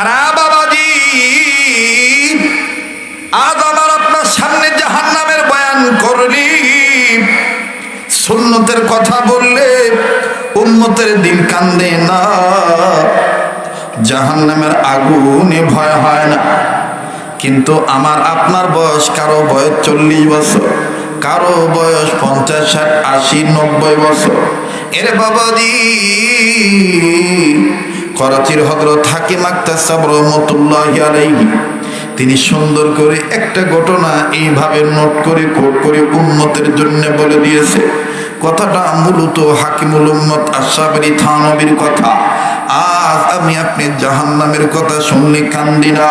আরে বাবাজি, আজ আমার আপনার সামনে জাহান্নামের বয়ান করলি, সুন্নতের কথা বললে উম্মতের দিল কান্দে না, জাহান্নামের আগুনে ভয় হয় না। কিন্তু আমার আপনার বয়স, কারো বয়স 40 বছর, কারো বয়স 50, 60, 80, 90 বছর। এরে বাবাজি, করাচির হযরত হাকিম আখতার সাহেব রহমাতুল্লাহি আলাইহি তিনি সুন্দর করে একটা ঘটনা এইভাবে নোট করে কোট করে উম্মতের জন্য বলে দিয়েছে। কথাটা মূলত হাকিমুল উম্মত আশরাফী থানবীর কথা। আজ আমি আপনি জাহান্নামের কথা শুনলে কান্দি না,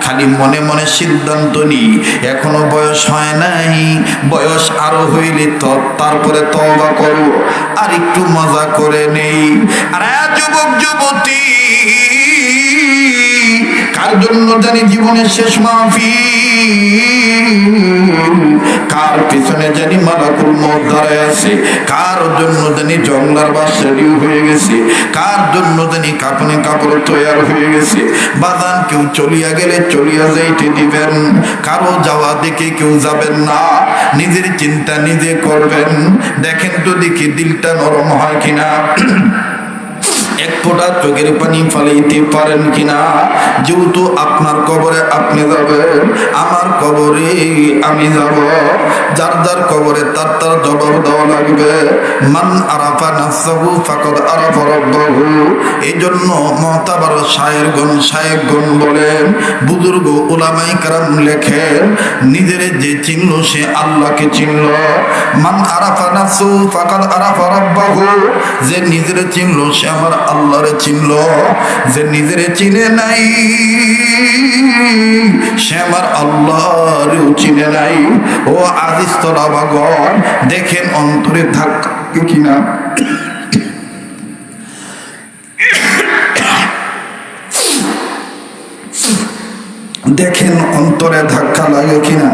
খালি মনে মনে সিদ্ধান্ত নিই এখনো বয়স হয় নাই, বয়স আরো হইলে তারপরে তওবা করব, আর একটু মজা করে নেই। আরে যুবক যুবতী, কার জন্য জানি জীবনের শেষ মাহফিল, কার পিছনে জানি মালাকুল মউত দাঁড়ায় আছে, কার জন্য জানি জংলার বাস রেডি হয়ে গেছে, কার জন্য জানি কাপড়ে কাপড় তৈয়ার হয়ে গেছে। বাদান কেউ চলিয়া গেলে চলিয়া যাইতে দিবেন, কারো যাওয়া দেখে কেউ যাবেন না, নিজের চিন্তা নিজে করবেন। দেখেন তো দেখি দিলটা নরম হয় কিনা, এক ফোঁটা চোখের পানি ফালাইতে পারেন কিনা। যেহেতু আপনার কবরে আপনি যাবেন, আমার কবরে আমি যাব, যার যার কবরে তার তার জবাব দেওয়া লাগবে। মান আরাফা নাফসাহু ফাকাদ আরাফা রাব্বাহু। এই জন্য মুতাবার শায়েখগণ বলেন, বুজুর্গ উলামায়ে কেরাম লেখেন, নিজের যে চিনল সে আল্লাহকে চিনল। মান আরাফা নাফসাহু ফাকাদ আরাফা রাব্বাহু। যে নিজের চিনল সে আমার আল্লাহরে চিনল, যে নিজের চিনে নাই সে আমার আল্লাহরেও চিনে নাই। ও আজিজ তোলাবাগণ, দেখেন অন্তরে ধাক্কা কিনা, দেখেন অন্তরে ধাক্কা লাগে কিনা,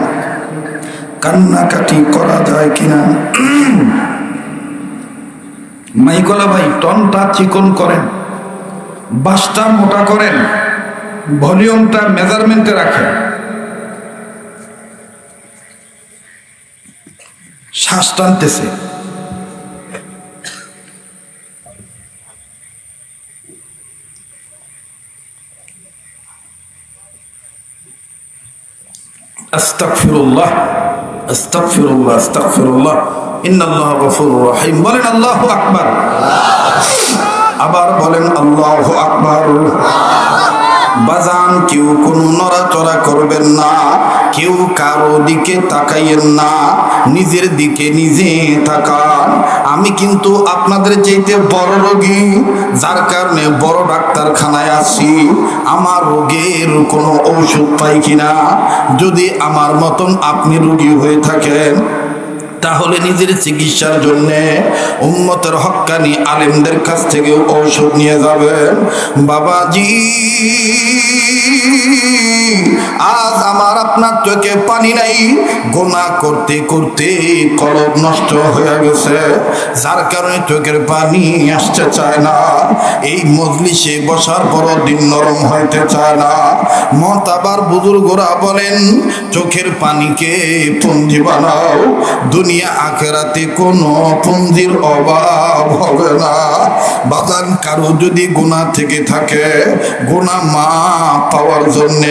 কান্নাকাটি করা যায় কিনা। মাইকলা ভাই, টনটা চিকন করেন, বাসটা মোটা করেন, ভলিউমটা মেজারমেন্টে রাখেন, শ্বাস টানতেছে। আস্তাগফিরুল্লাহ আস্তাগফিরুল্লাহ আস্তাগফিরুল্লাহ, ইন্নাল্লাহা গফুরুর রহিম। বলেন আল্লাহু আকবার, আবার বলেন আল্লাহু আকবার। বাজান, কেউ কোনো নড়াচড়া করবেন না, কেউ কারো দিকে তাকাইয়েন না, নিজের দিকে নিজে তাকান। আমি কিন্তু আপনাদের চাইতে বড় রোগী, যার কারণে বড় ডাক্তারখানায় আছি। আমার রোগের কোনো ঔষধ পাই কিনা। যদি আমার মতন আপনি রোগী হয়ে থাকেন, তাহলে নিজের চিকিৎসার জন্য উম্মতের হক্কানি আলেমদের কাছ থেকে ঔষধ নিয়ে যাবেন। বাবাজি, আজ আমার আপনার চোখে পানি নাই, গুনাহ করতে করতে কলব নষ্ট হয়ে গেছে, যার কারণে চোখের পানি আসতে চায় না। এই মজলিসে বসার পর দিন নরম হইতে চায় না। মতাবার বুজুর্গরা বলেন, চোখের পানিকে পুঞ্জি বানাও, দুনিয়া আখেরাতে কোনো পুঞ্জির অভাব হবে না। বাজান, কারো যদি গুনাহ থেকে থাকে, গুনাহ মাফ পাওয়ার জন্য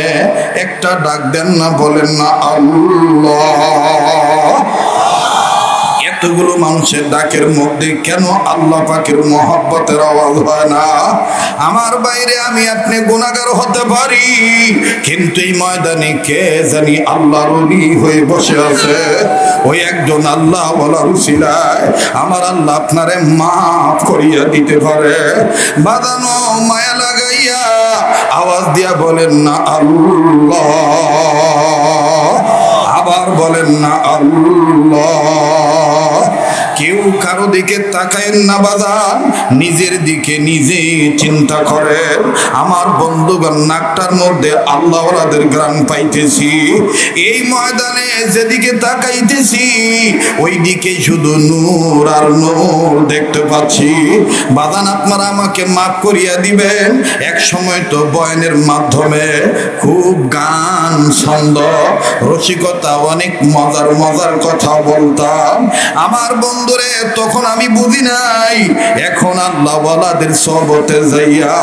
একটা ডাক দেন না, বলেন না আল্লাহ। এতগুলো মানুষের ডাকের মধ্যে কেন আল্লাহ পাকের মহব্বতের আওয়াজ হয় না? আমার বাইরে আমি আপনি গুনাহগার হতে পারি, কিন্তু এই ময়দানে কে জানি আল্লাহর ওলি হয়ে বসে আছে। ওই একজন আল্লাহ ওয়ালার উসিলায় আমার আল্লাহ আপনারে মাফ করিয়া দিতে পারে। বাদানো মায়া লাগাইয়া আওয়াজ দিয়া বলেন না আল্লাহ, আবার বলেন না আল্লাহ। কেউ কারো দিকে তাকায়েন না বাজান, নিজের দিকে নিজে চিন্তা করেন। আমার বন্ধুগণ, নাকটার মধ্যে আল্লাহ ওয়ালাদের গ্রাম পাইতেছি। এই ময়দানে যেদিকে তাকাইতেছি ওই দিকে শুধু নূর আর নূর দেখতে পাচ্ছি। বাজান, আপনারা আমাকে মাফ করিয়া দিবেন, এক সময় তো বয়ানের মাধ্যমে খুব গান ছন্দ রসিকতা অনেক মজার মজার কথা বলতাম। আমার বন্ধুরে, তখন আমি বুঝি নাই। এখন আল্লাহ ওয়ালাদের সহবতে যাইয়া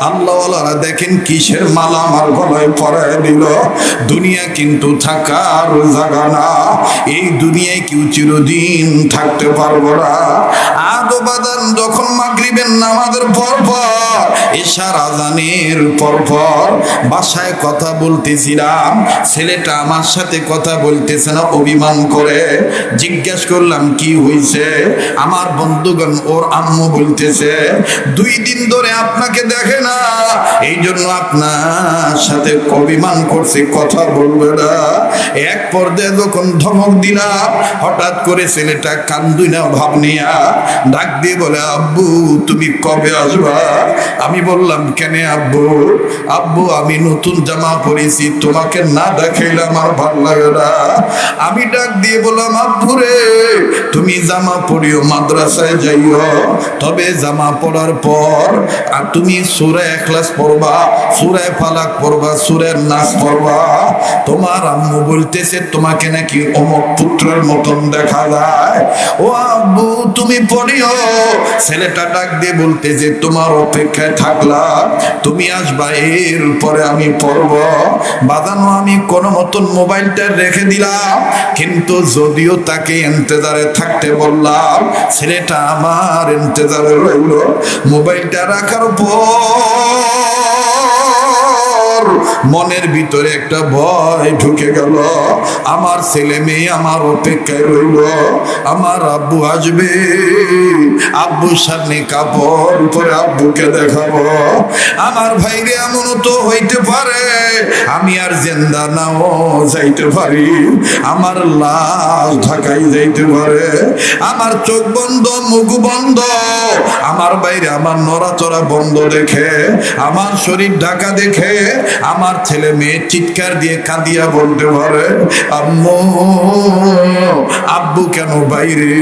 আল্লাহ ওয়ালারা দেখেন কিসের মালা আমার গলায় পরায় দিল। দুনিয়া কিন্তু থাকার জায়গা না, এই দুনিয়ায় কেউ চিরদিন থাকতে পারবো না। আদো বাদান যখন মাগরিবের নামাজের পর এশার আজানের পর বাসায় কথা বলতেছিলাম, ছেলেটা আমার সাথে কথা বলতেছে না, অভিমান করে। জিজ্ঞাসা করলাম কি হয়েছে? আমার বন্ধুগণ, ওর আম্মু বলতেছে 2 দিন ধরে আপনাকে দেখে না, এই জন্য আপনার সাথে অভিমান করছে, কথা বলবে না। এক পর্যায়ে যখন ধমক দিলাম, হঠাৎ করে ছেলেটা কান্দুই না ভাব নিয়া ডাক দিয়ে বলে, আব্বু তুমি কবে আসবা? আমি বললাম, কেন আব্বু? আব্বু আমি নতুন জামা পরেছি, তোমাকে না দেখাইলে আমার ভালো লাগে না। আমি ডাক দিয়ে বললাম, আব্বু রে তুমি জামা পরিও, মাদ্রাসায় যাইও, তবে জামা পরার পর আর তুমি সূরা ইখলাস পড়বা, সূরা ফালাক পড়বা, সূরা নাস পড়বা। তোমার আম্মু বলতেছে তোমাকে নাকি অমুক পুত্রের মতন দেখা যায়। ও আব্বু তুমি পড়িও। ছেলেটা ডাক দিয়ে বলতেছে, তোমার অপেক্ষায় থাকলাম, তুমি আসবা, এরপরে আমি পড়ব। বাজানো, আমি কোনো মতন মোবাইলটা রেখে দিলাম, কিন্তু যদিও তাকে ইন্তজারে থাকতে বললাম, ছেলেটা আমার ইন্তজারে রইল। মোবাইলটা রাখার পর মনের ভিতরে একটা ভয় ঢুকে গেল। আমার ছেলে মেয়ে আমার অপেক্ষায় রইল, আমার আব্বু আসবে, আব্বুর সামনে কাপড় পরে আব্বুকে দেখাবো। আমার ভাইরে, এমন তো হইতে পারে আমি আর জিন্দা নাও যাইতে পারি, আমার লাশ ঢাকাই যাইতে পারে, আমার চোখ বন্ধ, মুখ বন্ধ, আমার বাইরে আমার নড়াচড়া বন্ধ দেখে, আমার শরীর ঢাকা দেখে আমার ছেলে মেয়ে চিৎকার দিয়ে কাঁদিয়া বলতে পারে, আম্মু আব্বু কেন বাইরে,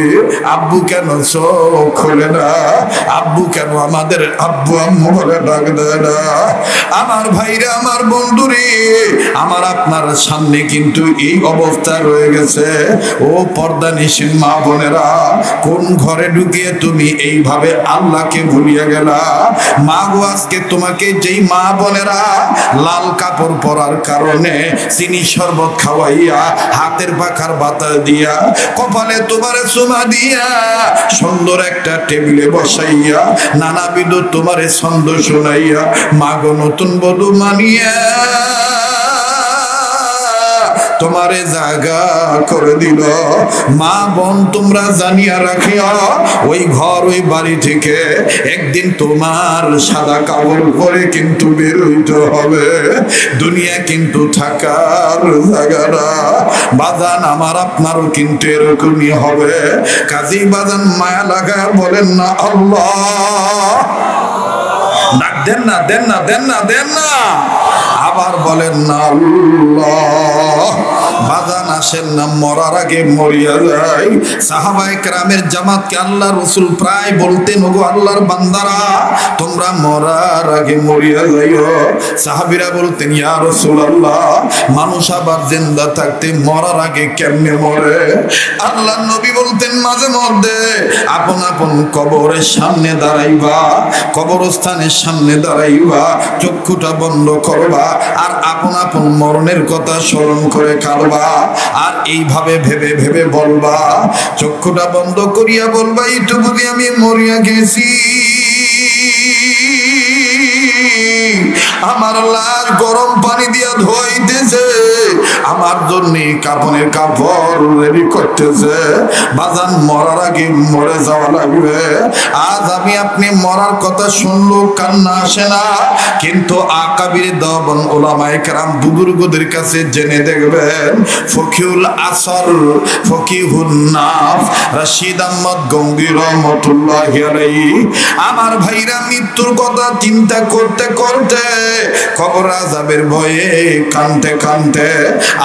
আব্বু কেন চোখ খোলে না, আব্বু কেন আমাদের আব্বু আম্মু বলে ডাক দেয় না। আমার ভাইরা, আমার বন্ধুরে, আমার আপনার সামনে কিন্তু এই অবস্থা রয়ে গেছে। ও পর্দানিশীন মা বোনেরা, কোন ঘরে ঢুকিয়ে তুমি এইভাবে আল্লাহকে ভুলিয়ে গেলা? মা গো, আজকে তোমাকে যেই মা বোনেরা লাল কাপড় পরার কারণে চিনি শরবত খাওয়াইয়া, হাতের পাখার বাতাস দিয়া, কপালে তোমারে চুমা দিয়া, সুন্দর একটা টেবিলে বসাইয়া নানাবিধ তোমারে ছন্দ শোনাইয়া, মাগো নতুন বধূ মানিয়া তোমারে জায়গা করে দিল। মা বোন, তোমরা জানিয়া রাখিয়া, ওই ঘর ওই বাড়ি থেকে একদিন তোমার সাদা কাপড় পরে কিন্তু বের হইতে হবে। দুনিয়া কিন্তু থাকার জায়গা না বাজান, আমার আপনারও কিন্তু এরকমই হবে। কাজী বাজান, মায়া লাগা বলেন না আল্লাহ, ডাক দেন না, দেন না, দেন না, দেন না, আবার বলেন না আল্লাহ। বাজান আসেন না, মরার আগে মরিয়া যায়। সাহাবায়ে কেরামের জামাতকে আল্লাহ রাসূল প্রায় বলতেন, ওগো আল্লাহর বান্দারা তোমরা মরার আগে মরিয়া যাইও। সাহাবীরা বলতেন, ইয়া রাসূলুল্লাহ মানুষ আবার জিন্দা থাকতে মরার আগে কেমনে মরে? আল্লাহর নবী বলতেন, মাঝে মধ্যে আপন আপন কবরের সামনে দাঁড়াইবা, কবরস্থানের সামনে দাঁড়াইবা, চক্ষুটা বন্ধ করবা আর আপন আপন মরণের কথা স্মরণ করে কাঁদবা, আর এইভাবে ভেবে ভেবে বলবা, চক্ষুটা বন্ধ করিয়া বলবা, এইটুকু আমি মরিয়া গেছি, আমার লাশ গরম পানি দিয়া ধোয়াইতেছে, আমার জন্য কাপনের কাপড় রেডি করতেছে। বাজান, মরার আগে মরে যাওয়া লাগবে। আজ আমি আপনি মরার কথা শুনলো কান্না আসে না, কিন্তু আকাবির দেওয়ান ওলামায়ে কেরাম বুজুর্গদের কাছে জেনে দেখবেন। ফকিহুল আসর, ফকিহুন নাফ রশিদ আহমদ গঙ্গী রহমাতুল্লাহি আলাইহি আমার ভাইরা মৃত্যুর কথা চিন্তা করতে করতে, কবর আযাবের ভয়ে কানতে কানতে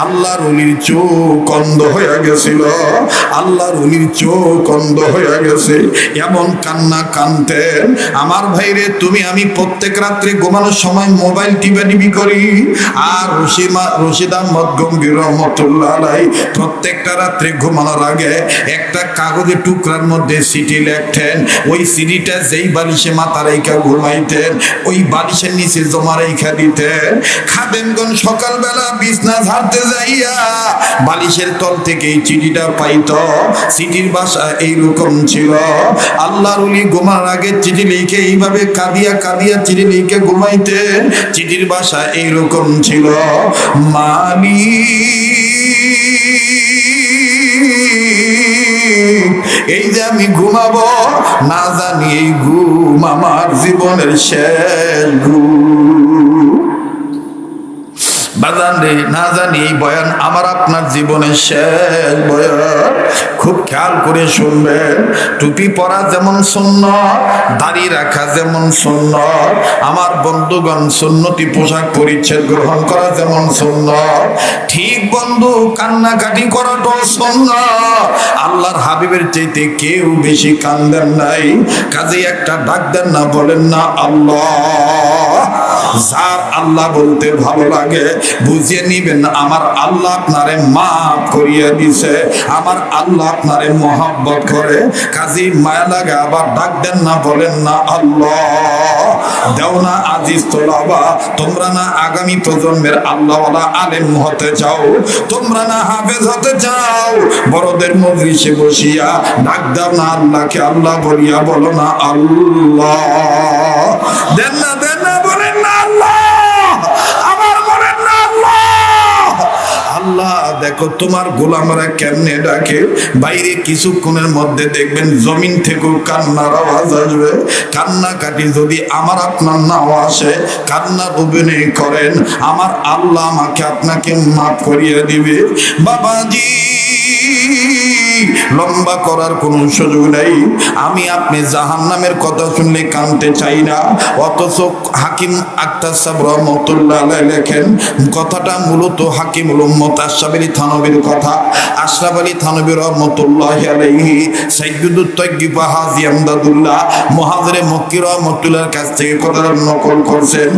আল্লাহর ওলির চোখ অন্ধ হয়ে গেছিল। আল্লাহর ওলির চোখ অন্ধ হয়ে গেছে, এমন কান্না কানতেন। আমার ভাইরে তুমি আমি প্রত্যেক রাত্রে ঘুমানোর সময় মোবাইল টিপি করি, আর রশিদ আহমদ গঙ্গী রহমাতুল্লাহ আলাইহি প্রত্যেকটা রাত্রে ঘুমানোর আগে একটা কাগজের টুকরার মধ্যে চিঠি লিখতেন। ওই চিঠিটা যেই বালিশে মাথা রেখা ঘুমাইতেন, ওই বালিশের নিচে জমা রেখা দিতেন। খাদেমগণ সকালবেলা বিছনা ঝাড়তে যাইয়া বালিশের তল থেকে এই চিঠিটা পাইত। চিঠির ভাষা এইরকম ছিল, আল্লাহর ওলি ঘুমার আগে চিঠি লিখে এইভাবে কাঁদিয়া কাঁদিয়া চিঠি লিখে ঘুমাইতেন। চিঠির ভাষা এইরকম ছিল, এই যে আমি ঘুমাবো, না জানি এই ঘুম আমার জীবনের শেষ ঘুম। বাজান রে, না জানি এই বয়ান আমার আপনার জীবনের শেষ বয়ান। খুব খেয়াল করে শুনবেন। টুপি পরা যেমন সুন্নাত, দাড়ি রাখা যেমন সুন্নাত, আমার বন্ধুগণ সুন্নতি পোশাক পরিচ্ছদ গ্রহণ করা যেমন সুন্নাত, ঠিক বন্ধু কান্নাকাটি করাটাও সুন্নাত। আল্লাহর হাবিবের চাইতে কেউ বেশি কান্দেন নাই। কাজে একটা ডাক দেন না, বলেন না আল্লাহ। যার আল্লাহ বলতে ভালো লাগে বুঝিয়ে নিবেন, আমার আল্লাহ আপনারে মাফ করিয়ে দিছে, আমার আল্লাহ আপনারে মহব্বত করে। কাজী মায়া লাগে আবার ডাক দেন না, বলেন না আল্লাহ। দেও না আজিজ তোলাবা, তোমরা না আগামী প্রজন্মের আল্লাহওয়ালা আলেম হতে চাও, তোমরা না হাফেজ হতে চাও, বড়দের মজলিসে বসিয়া ডাক দাও না আল্লাহকে আল্লাহ বলিয়া, বলো না আল্লাহ। দেন না বলেন না আল্লাহ, আবার বলেন না আল্লাহ। আল্লাহ দেখো তোমার গোলামরা কেমনে ডাকে। বাইরে কিছুক্ষণের মধ্যে দেখবেন জমিন থেকেও কান্নার আওয়াজ আসবে। কান্নাকাটি যদি আমার আপনার নাও আসে, কান্নার অভিনয় করেন, আমার আল্লাহ আমাকে আপনাকে মাফ করিয়ে দিবে। বাবাজি, লম্বা করার কোন সুযোগ নাই। আমি আপনি জাহান্নামের কথা শুনলে কানতে চাই না, অথচ হাকিম আক্তার সাহেব রহমতুল্লাহ আলাইহি লেখেন, কথাটা মূলত হাকিমুল উম্মত আশরাফ আলী থানভীর কথা। আশরাফ আলী থানভী রহমতুল্লাহি আলাইহি সাইয়্যিদুত তাইয়্যিবা হাজী আমদাদুল্লাহ মুহাজিরে মক্কি রহমতুল্লাহর কাছ থেকে কথাটা নকল করছেন।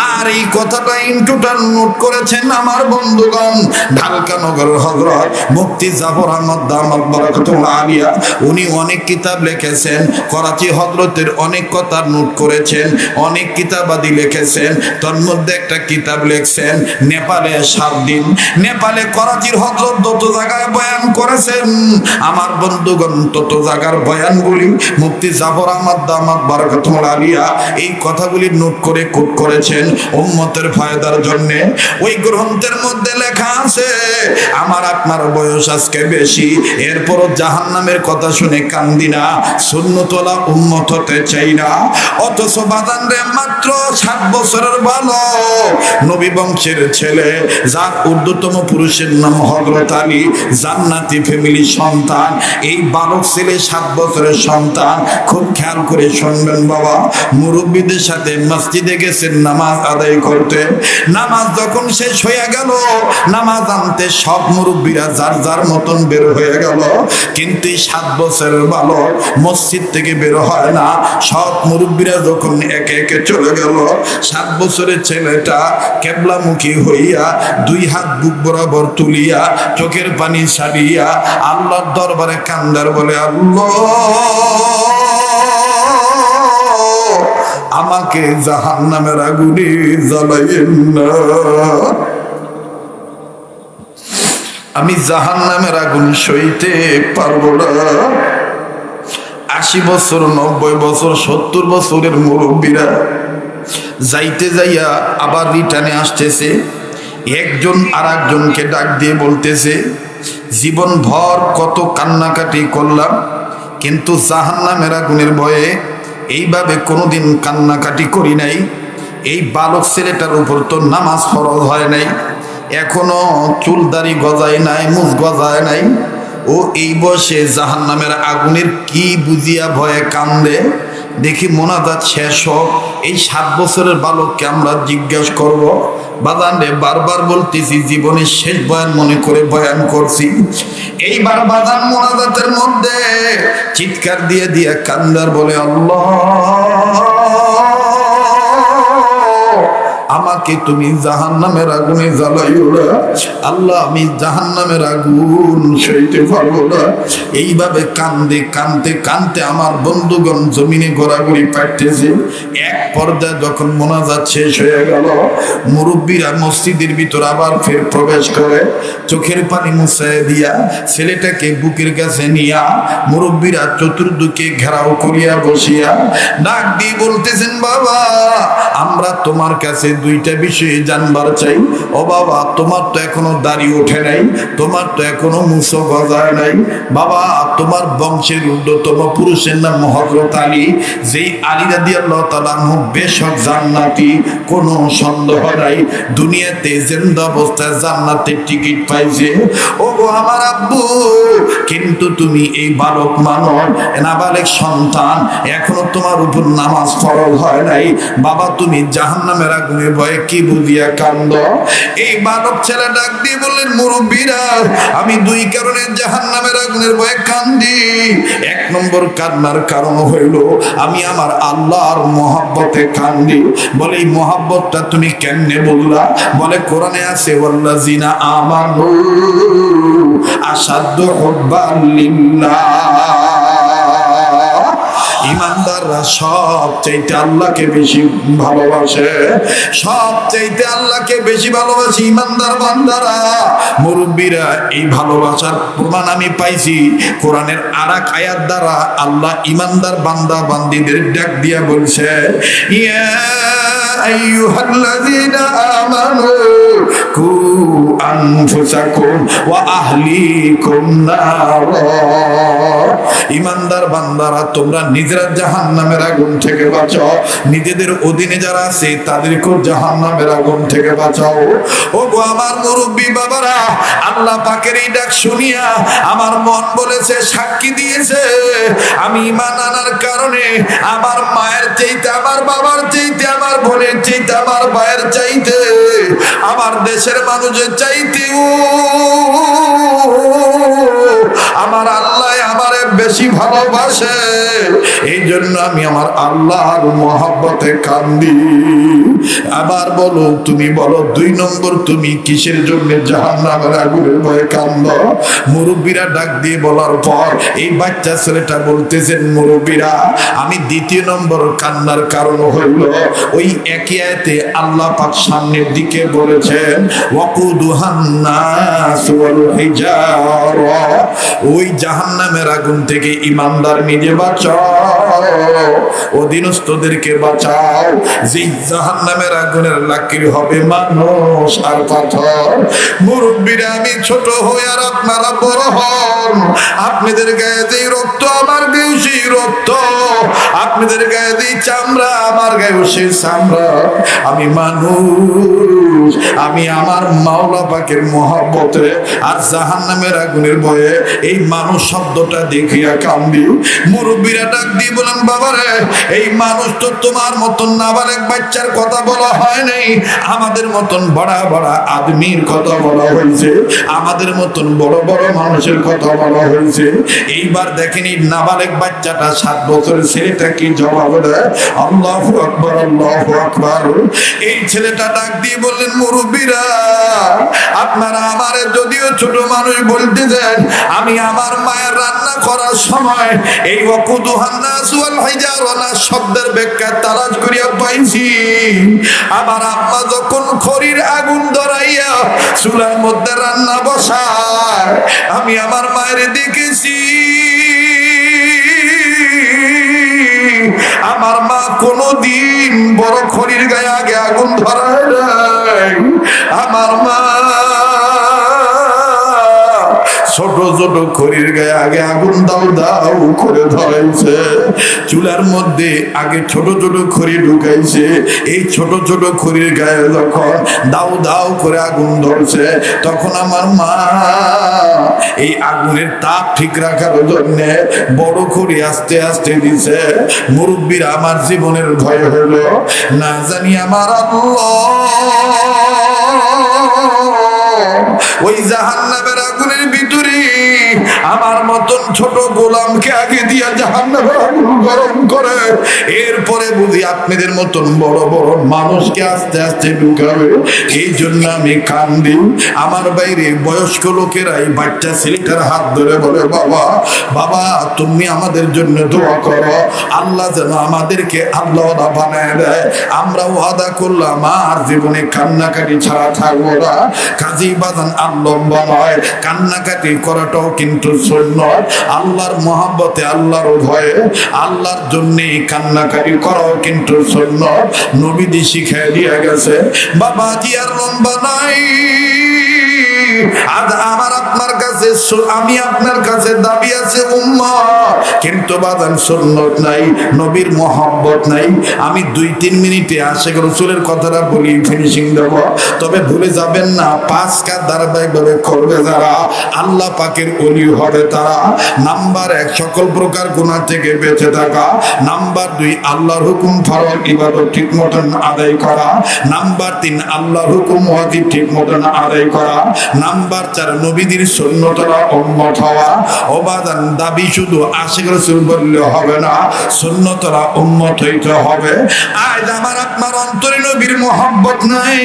আর এই কথাটা ইনটুটাল নোট করেছেন আমার বন্ধুগণ ঢাকা নগরের হযরত মুফতি জাফর আহমদ দামাত বারাকাতুল্লাহ আলিয়া। উনি অনেক কিতাব লিখেছেন, করাচি হযরতের অনেক কথা নোট করেছেন, অনেক কিতাবাদি লিখেছেন। তার মধ্যে একটা কিতাব লিখছেন নেপালে 7 দিন। নেপালে করাচির হযরত যত জায়গায় বয়ান করেছেন আমার বন্ধুগণ, তত জায়গার বয়ানগুলি মুফতি জাফর আহমদ দামাত বারাকাতুল্লাহ আলিয়া এই কথাগুলি নোট করে কোট করেছেন উম্মতের ফায়দার জন্য। ওই গ্রন্থের মধ্যে লেখা আছে, আমার আপনার বয়স আজকে বেশি, এরপরও জাহান্নামের কথা শুনে কান্দি না, সুন্নতওয়ালা উম্মত হতে চাই না। অথচ বাজান রে, মাত্র 7 বছরের বালক, নবী বংশের ছেলে, যার ঊর্ধ্বতম পুরুষের নাম হযরত আলী, জান্নাতি ফ্যামিলি সন্তান। এই বালক ছেলে 7 বছরের সন্তান। খুব খেয়াল করে শুনবেন বাবা, মুরব্বীদের সাথে মসজিদে গেছেন নামাজ আদায় করতে। নামাজ যখন শেষ হয়ে গেল, নামাজ আনতে সব মুরব্বীরা যার যার মতন বের হয়ে গেল, কিন্তু 7 বছরের বালক মসজিদ থেকে বের হয় না। সব মুরব্বীরা যখন একে একে চলে গেল, 7 বছরের ছেলেটা কেবলামুখী হইয়া 2 হাত বুক বরাবর তুলিয়া চোখের পানি ছাড়িয়া আল্লাহর দরবারে কান্দার বলে, আল্লাহ আমাকে জাহান্নামের আগুনে জ্বালাইয়েন না, আমি জাহান্নামের আগুন সইতে পারবো না। 80 বছর 90 বছর 70 বছরের মুরব্বীরা যাইতে যাইয়া আবার রিটার্নে আসতেছে। একজন আর একজনকে ডাক দিয়ে বলতেছে, জীবন ভর কত কান্নাকাটি করলাম, কিন্তু জাহান্নামের আগুনের ভয়ে এইভাবে কোনোদিন কান্নাকাটি করি নাই। এই বালক ছেলেটার উপর তো নামাজ ফরজ হয় নাই, এখনো চুলদারি গজায় নাই, মুখ গজায় নাই, ও এই বয়সে জাহান্নামের আগুনের কি বুঝিয়া ভয়ে কান্দে। দেখি মোনাজাত শেষ হোক, এই 7 বছরের বালককে আমরা জিজ্ঞাসা করব। বাজান রে, বারবার বলতেছি, জীবনের শেষ বয়ান মনে করে বয়ান করছি। এইবার বাজান মোনাজাতের মধ্যে চিৎকার দিয়ে দিয়ে কান্দার বলে, আল্লাহ আমাকে তুমি জাহান্নামের আগুনে জ্বালাইও না, আল্লাহ আমি জাহান্নামের আগুন সইতে পারবো না। এইভাবে কান্দে কানতে কানতে আমার বন্ধুগণ জমিনে ঘোরাঘুরি পাইতেছে। এক পর্যায়ে যখন মোনাজাত শেষ হয়ে গেল, মুরব্বীরা মসজিদের ভিতর আবার ফের প্রবেশ করে, চোখের পানি মুছায় দিয়া ছেলেটাকে বুকের কাছে নিয়া মুরব্বীরা চতুর্দিকে ঘেরাও করিয়া বসিয়া ডাক দিয়ে বলতেছেন, বাবা আমরা তোমার কাছে 2টা বিষয়ে জানবার চাই। ও বাবা, তোমার তো এখনো দাড়ি ওঠে নাই, তোমার তো এখনো মুছো গজায় নাই। বাবা, তোমার বংশের ঊর্ধ্বতম পুরুষের নাম হযরত আলী, যেই আলী রাদিয়াল্লাহু তাআলা আনহু বেশক জান্নাতি, কোনো সন্দেহ নাই। দুনিয়াতে জিন্দা অবস্থায় জান্নাতের টিকিট পাইছে। ও গো আমার আব্বু, কিন্তু তুমি এই বালক মানব, নাবালেগ সন্তান, এখনো তোমার উপর নামাজ ফরজ হয় নাই। বাবা তুমি জাহান্নামের আগুনে ভয়ে কি বুঝিয়া কান্দ? এই বালক ছেলে ডাক দিয়ে বললেন, মুরব্বীরা আমি 2 কারণে জাহান্নামের আগুনের ভয়ে কান্দি। 1 নম্বর কান্নার কারণ হইল আমি আমার আল্লাহর মহব্বতে কান্দি। বলে এই মহব্বতটা তুমি কেমনে বললা? বলে কোরআনে আছে, ওয়াল্লাযিনা আমানু আশাদ্দু হুব্বান লিল্লাহ। ইমানদাররা সবচাইতে আল্লাহকে বেশি ভালোবাসে, সবচাইতে আল্লাহকে বেশি ভালোবাসে ইমানদার বান্দারা। মুরব্বীরা এই ভালোবাসার প্রমাণ আমি পাইছি কোরআনের আরেক আয়াত দ্বারা। আল্লাহ ইমানদার বান্দা বান্দীদের ডাক দিয়া বলছে, ইয়া আইয়ুহাল্লাযীনা আমানু কু আনফুসাকুম ওয়া আহলিকুম নার। ইমানদার বান্দারা তোমরা নিজেরা জাহান্নামের আগুন থেকে বাঁচাও, নিজেদের অধীনে যারা আছে তাদেরকেও জাহান্নামের আগুন থেকে বাঁচাও। ও গো আমার মুরব্বী বাবারা, আল্লাহ পাকের এই ডাক শুনিয়া আমার মন বলেছে, সাক্ষী দিয়েছে, আমি ঈমান আনার কারণে আমার মায়ের চাইতে, আমার বাবার চাইতে, আমার বোনের চাইতে, আমার ভাইয়ের চাইতে, আমার দেশের মানুষের চাইতে আমার আল্লাহ আমারে বেশি ভালোবাসে। এই জন্য আমি আমার আল্লাহর মহব্বতে কান্দি। আবার বলো, তুমি বলো 2 নম্বর তুমি কিসের জন্য জাহান্নামের আগুনের ভয়ে কান্দ? মুরব্বীরা ডাক দিয়ে বলার পর এই বাচ্চা ছেলেটা বলতেছেন, মুরব্বীরা আমি 2য় নম্বর কান্নার কারণ হইল ওই একই আয়াতে আল্লাহ পাক সামনের দিকে বলেছেন, ওয়াকুদুহান নাস ওয়াল হিজারা। ওই জাহান্নামের আগুন থেকে ইমানদার নিজে বাঁচাও, অধীনস্থদেরকে বাঁচাও। যে জাহান্নামের আগুনের লাকড়ি হবে মানুষ আর পাথর। মুরব্বীরা আমি ছোট হই আর আপনারা বড় হন, আপনাদের গায়ে যে রক্ত আমার গায়ে সেই রক্ত, আপনাদের গায়ে যে চামড়া আমার গায়ে সেই চামড়া। আমি মানুষ, আমি আমার মাওলা পাকের মহব্বতে আর জাহান্নামের আগুনের ভয়ে এই মানুষ শব্দটা দেখিয়া কান্দি। মুরব্বীরা ডাক দিয়ে বলেন, বাবারে এই মানুষ তো তোমার মতন নাবালেগ বাচ্চার কথা বলা হয় নাই, আমাদের মতন বড় বড় আদমির কথা বলা হয়েছে, আমাদের মতন বড় বড় মানুষের কথা বলা হয়েছে। এইবার দেখেন এই নাবালেগ বাচ্চাটা 7 বছরের ছেলেটা কি জবাব দেয়, আল্লাহু আকবার, আল্লাহু আকবার। এই ছেলেটা ডাক দিয়ে বললেন, মুরব্বীরা আপনারা আমারে যদিও ছোট মানুষ বলতে দেন, আমি আমার মায়ের রান্না করার সময় এই ওয়াকুদুহান নাস ওয়াল হিজারা শব্দের ব্যাখ্যা তালাশ করিয়া পাইছি। আমার আম্মা যখন খড়ির আগুন ধরাইয়া চুলার মধ্যে রান্না বসায়, আমি আমার মায়ের দেখেছি। আমার মা কোনদিন বড় খড়ির গায়ে আগে আগুন ধরায় নাই। আমার মা ছোট ছোট খড়ির গায়ে আগে আগুন দাও দাও করে ধরাইছে। চুলার মধ্যে আগে ছোট ছোট খড়ি ঢুকাইছে। এই ছোট ছোট খড়ির গায়ে যখন দাও দাও করে আগুন ধরছে, তখন আমার মা এই আগুনের তাপ ঠিক রাখার জন্য বড় খড়ি আস্তে আস্তে দিছে। মুরব্বীরা আমার জীবনের ভয় হলো, না জানি আমার ওই জাহান্নামের আগুনের ভিতরে আমার মতন ছোট গোলামকে আগে দিয়া জাহান্নামের আগুন গরম করে, এরপরে বুঝি আপনাদের মতন বড় বড় মানুষকে আস্তে আস্তে ঢুকাবে। এই জন্য আমি কান্দি। আমার বাইরে বয়স্ক লোকেরাই বাচ্চা ছেলেটার হাত ধরে বলে, বাবা বাবা তুমি আমাদের জন্য দোয়া করো, আল্লাহ যেন আমাদেরকে আল্লাহ বানায় দেয়। আমরা ওয়াদা করলাম আর জীবনে কান্নাকাটি ছাড়া থাকবো না। কাজী বাজান আর লম্বা নয়, কান্নাকাটি করাটাও কিন্তু সুন্নাত। আল্লাহর মহব্বতে, আল্লাহর ভয়ে, আল্লাহর জন্যে কান্নাকাটি করাও কিন্তু সুন্নাত। নবীজি শিখাই দিয়ে গেছে। বাবাজি আর লম্বা নাই। আজ আমার আপনার কাছে, আমি আপনার কাছে দাবি আছে উম্মত, কিন্তু বাদান সুন্নাত নাই, নবীর মহব্বত নাই। আমি 2-3 মিনিটে আশিক রাসূলের কথাটা বলি, ফিনিশিং দেব। তবে ভুলে যাবেন না, 5 কাজ ধারাবাহিকভাবে করবে যারা, আল্লাহ পাকের ওলি হবে তারা। নাম্বার 1 সকল প্রকার গুনাহ থেকে বেঁচে থাকা। নাম্বার 2 আল্লাহর হুকুম ফরজ ইবাদত ঠিক মতন আদায় করা। নাম্বার 3 আল্লাহর হুকুম ওয়াজিব ঠিক মতন আদায় করা। নাম্বার 4 নবীদের সুন্নতরা উম্মত হওয়া। ওবাদান দাবি শুধু আশিক রাসূল বললে হবে না, সুন্নতরা উম্মত হইতে হবে। আজ আমার আপনার অন্তরে নবীর মহব্বত নাই,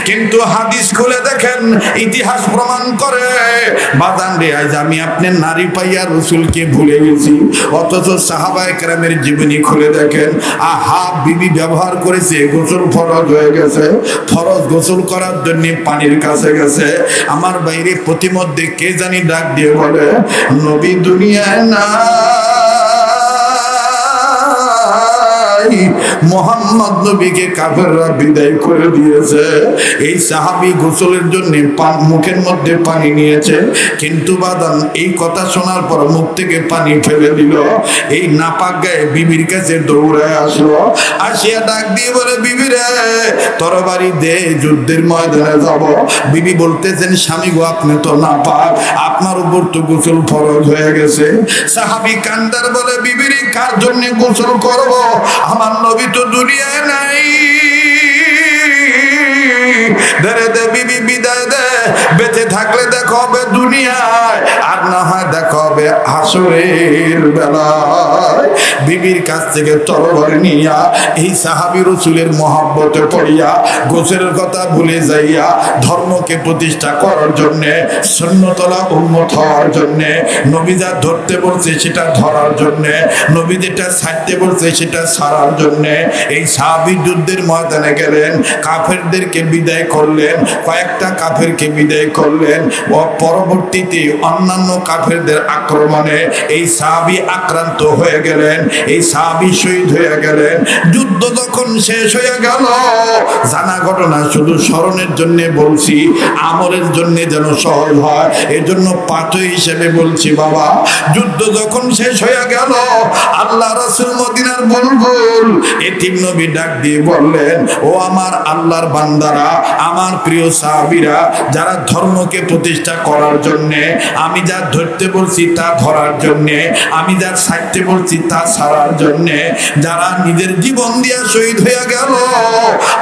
কিন্তু হাদিস খুলে দেখেন, ইতিহাস প্রমাণ করে বাদান রে, আজ আমি আপনার নারী পাইয়া রাসূলকে ভুলে গেছি। অথচ সাহাবায়ে কেরামের জীবনী খুলে দেখেন, আহা বিবি ব্যবহার করেছে, গোসল ফরজ হয়ে গেছে, ফরজ গোসল করার জন্য পানির কাছে গেছে। আমার বাইরে প্রতিমধ্যে কে জানি ডাক দিয়ে বলে, নবী দুনিয়ায় না, মোহাম্মদ নবীকে কাফেররা বিদায় করে দিয়েছে। এই সাহাবী গোসলের জন্য মুখের মধ্যে পানি নিয়েছে, কিন্তু বাদান এই কথা শোনার পর মুখ থেকে পানি ফেলে দিল। এই নাপাক গায়ে বিবির কাছে দৌড়ায় আসলো, আসিয়া ডাক দিয়ে বলে, বিবি রে তরবারি দে, যুদ্ধের ময়দানে যাব। বিবি বলতেছেন, স্বামী গো আপনি তো নাপাক, আপনার উপর তো গোসল ফরজ হয়ে গেছে। সাহাবী কান্দার বলে, বিবির কার জন্য গোসল করব, আমার নবী তো দুনিয়ায় নাই। ধরে দে বিবি, বিদায় দে, বেঁচে থাকলে দেখা হবে দুনিয়ায়, আর না হয় দেখা হবে হাসরের বেলায়। বিবির কাছ থেকে তরবারি নিয়া এই সাহাবী রাসূলের মহব্বতে পড়িয়া, গোসলের কথা ভুলে যাইয়া, ধর্মকে প্রতিষ্ঠা করার জন্য, সুন্নতলা উম্মত হওয়ার জন্য, নবী যা ধরতে বলছে সেটা ধরার জন্য, নবী যেটা ছাড়তে বলছে সেটা ছাড়ার জন্য এই সাহাবী যুদ্ধের ময়দানে গেলেন। কাফেরদেরকে বিদায় করলেন, কয়েকটা কাফেরকে বিদায় করলেন। ও পরবর্তীতে অন্যান্য কাফেরদের আক্রমণে এই সাহাবী আক্রান্ত হয়ে গেলেন, এই সাহাবী শহীদ হয়ে গেলেন। যুদ্ধ যখন শেষ হয়ে গেল, জানা ঘটনা শুধু স্মরণের জন্য বলছি, আমলের জন্য যেন সহজ হয়, এজন্য পাথর হিসেবে বলছি। বাবা যুদ্ধ যখন শেষ হয়ে গেল, আল্লাহ রাসূল মদিনার বুলবুল এতিম নবী ডাক দিয়ে বললেন, ও আমার আল্লাহর বান্দারা, আমার প্রিয় সাহাবীরা, যারা ধর্মকে প্রতিষ্ঠা করার জন্য, আমি যা ধরতে বলছি তা ধরার জন্য, আমি যা ছাড়তে বলছি তা ছাড়ার জন্য, যারা নিজের জীবন দিয়া শহীদ হয়ে গেল,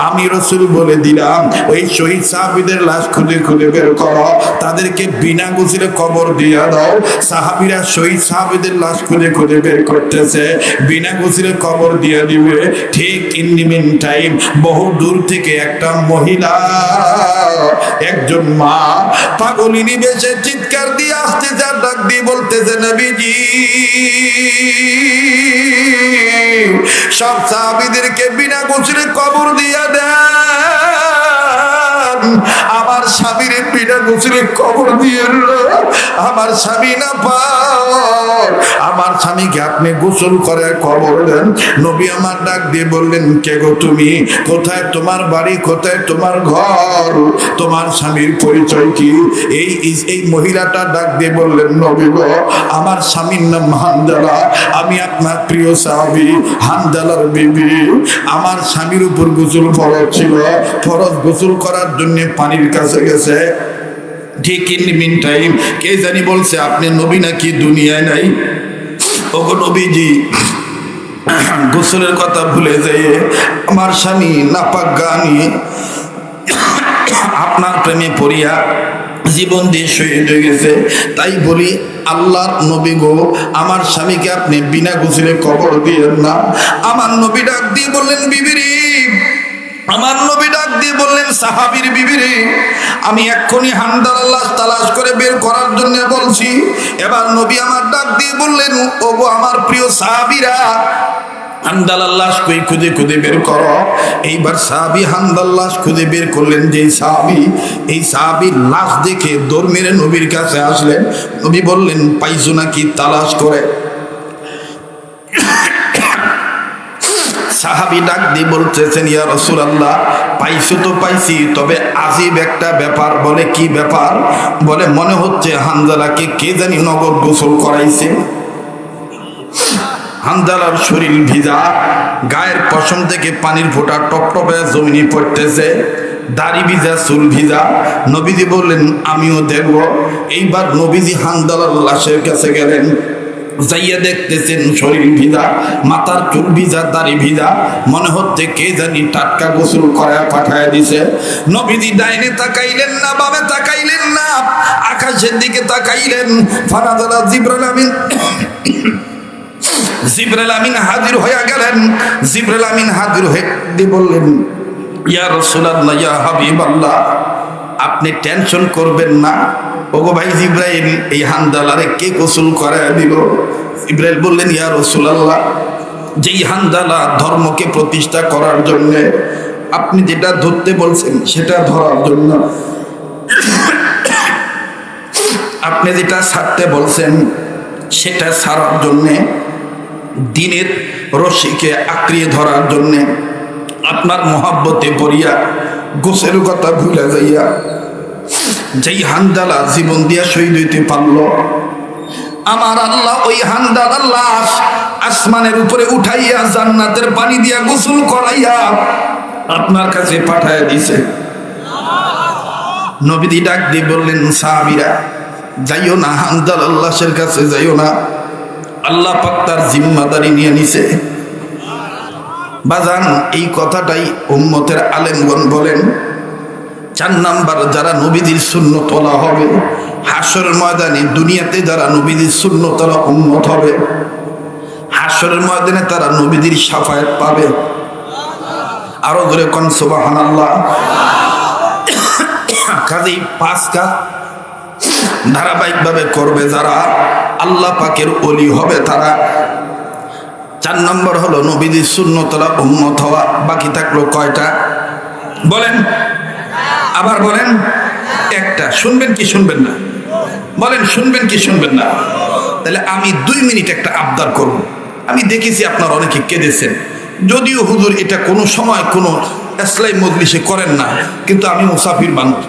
আমি রাসূল বলে দিলাম, ওই শহীদ সাহাবীদের লাশ খুঁজে খুঁজে বের করো, তাদেরকে বিনা গোসলে কবর দিয়ে দাও। সাহাবীরা শহীদ সাহাবীদের লাশ খুঁজে খুঁজে বের করতেছে, বিনা গোসলে কবর দিয়ে দিবে। ঠিক ইন দি মিন টাইম বহু দূর থেকে একটা মহিলা, একজন মা পাগলিনী বেশে চিৎকার দিয়ে আসতেছে, ডাক দিয়ে বলতেছে, নবীজি সব সাহাবীদেরকে বিনা গোসলে কবর দিয়ে দেন, আমার আমার স্বামীর বিনা গোসলে কবর দিয়ে আমার স্বামী না পার, আমার স্বামীকে আপনি গোসল করে কবর দেন। নবী আমার ডাক দিয়ে বললেন, কে গো তুমি? কোথায় তোমার বাড়ি? কোথায় তোমার ঘর? তোমার স্বামীর পরিচয় কি? এই মহিলাটা ডাক দিয়ে বললেন, নবী গো, আমার স্বামীর নাম হানজালা, আমি আপনার প্রিয় সাহাবী হানজালার বিবি। আমার স্বামীর উপর গোসল ফরজ ছিল, ফরজ গোসল করার জন্য পানির কাছে গেছে। ঠিক ইন মিন টাইম কে জানি বলছে, আপনি নবী নাকি দুনিয়ায় নাই? ওগো নবীজি, গোসলের কথা ভুলে যেয়ে আমার স্বামী নাপাক গানি আপনার প্রেমে পড়িয়া জীবন দিয়ে শহীদ হয়ে গেছে। তাই বলি, আল্লাহর নবী গো, আমার স্বামীকে আপনি বিনা গোসলে কবর দিয়েন না। আমার নবী ডাক দিয়ে বললেন, বিবিরি, আমার নবী ডাক দিয়ে বললেন, সাহাবীর বিবিরে, আমি এক্ষুনি হানজালার লাশ তালাশ করে বের করার জন্য বলছি। এবার নবী আমার ডাক দিয়ে বললেন, ওগো আমার প্রিয় সাহাবীরা, হানজালার লাশ কই খুঁজে খুঁজে বের করো। এইবার সাহাবী হানজালার লাশ খুঁজে বের করলেন। যেই সাহাবী, এই সাহাবীর লাশ দেখে দৌড় মেরে নবীর কাছে আসলেন। নবী বললেন, পাইছো নাকি তালাশ করে? সাহাবী ডাক দিয়ে বলতেছেন, ইয়া রাসূলুল্লাহ, পাইছো তো পাইছি, তবে আজীব একটা ব্যাপার। বলে, কি ব্যাপার? বলে, মনে হচ্ছে হানজালাকে কে জানি নগদ গোসল করাইছে। হানজালার শরীর ভিজা, গায়ের পশম থেকে পানির ফোঁটা টপটপে জমিনে পড়তেছে, দাড়ি ভিজা, চুল ভিজা। নবীজি বললেন, আমিও দেখব। এইবার নবীজি হানজালার লাশের কাছে গেলেন, যাইয়া দেখতেছেন শরীর ভিজা, মাথার চুল ভিজা, দাড়ি ভিজা, মনে হচ্ছে কে জানি টাটকা গোসল করায় পাঠায় দিছে। নবীজি ডাইনে তাকাইলেন না, বামে তাকাইলেন না, আকাশের দিকে তাকাইলেন। ফানাজালা জিবরাইল আমিন, জিবরাইল আমিন হাজির হয়ে গেলেন। জিবরাইল আমিন হাজির হয়ে বললেন, ইয়া রাসূলুল্লাহ, ইয়া হাবিবাল্লাহ, আপনি টেনশন করবেন না। ওগো ভাই জিবরাইল, এই হানজালারে কে গোসল করায় দিল? জিবরাইল বললেন, ইয়া রাসূলুল্লাহ, যেই হানজালা ধর্মকে প্রতিষ্ঠা করার জন্য আপনি যেটা ধরতে বলছেন সেটা ধরার জন্য, আপনি যেটা ছাড়তে বলছেন সেটা ছাড়ার জন্যে, দিনের রশিকে আঁকড়িয়ে ধরার জন্যে, আপনার মহাব্বতে পড়িয়া গোসের কথা ভুলে যাইয়া যেই হানজালা জীবন দিয়া শহীদ হইতে পারল, আমার আল্লাহ ওই হানজালার লাশ আসমানের উপরে উঠাইয়া জান্নাতের পানি দিয়া গোসল করাইয়া আপনার কাছে পাঠাইয়া দিছে। নবীজি ডাক দিয়ে বললেন, সাহাবীরা, যাইও না, হানজালার লাশের কাছে যাইও না, আল্লাহ পাক তার জিম্মাদারি নিয়ে নিছে। বাজান, এই কথাটাই উম্মতের আলেমগণ বলেন। 4 নাম্বার, যারা নবীজির সুন্নত ওয়ালা হবে, হাশরের ময়দানে দুনিয়াতে যারা নবীজির সুন্নত ওয়ালা উম্মত হবে, হাশরের ময়দানে তারা নবীজির শাফায়াত পাবে। আরো জোরে কোন সুবহানাল্লাহ। কাজেই 5 কাজ ধারাবাহিকভাবে করবে যারা, আল্লাহ পাকের ওলি হবে তারা। 4 নম্বর হলো নবীজির সুন্নত ওয়ালা উম্মত হওয়া। বাকি থাকলো কয়টা? বলেন, আবার বলেন। একটা। শুনবেন কি শুনবেন না? বলেন, শুনবেন কি শুনবেন না? তাহলে আমি 2 মিনিট একটা আবদার করব। আমি দেখেছি আপনারা অনেকে কেঁদেছেন, যদিও হুজুর এটা কোনো সময় কোনো ইসলামী মজলিসে করেন না, কিন্তু আমি মুসাফির মানুষ,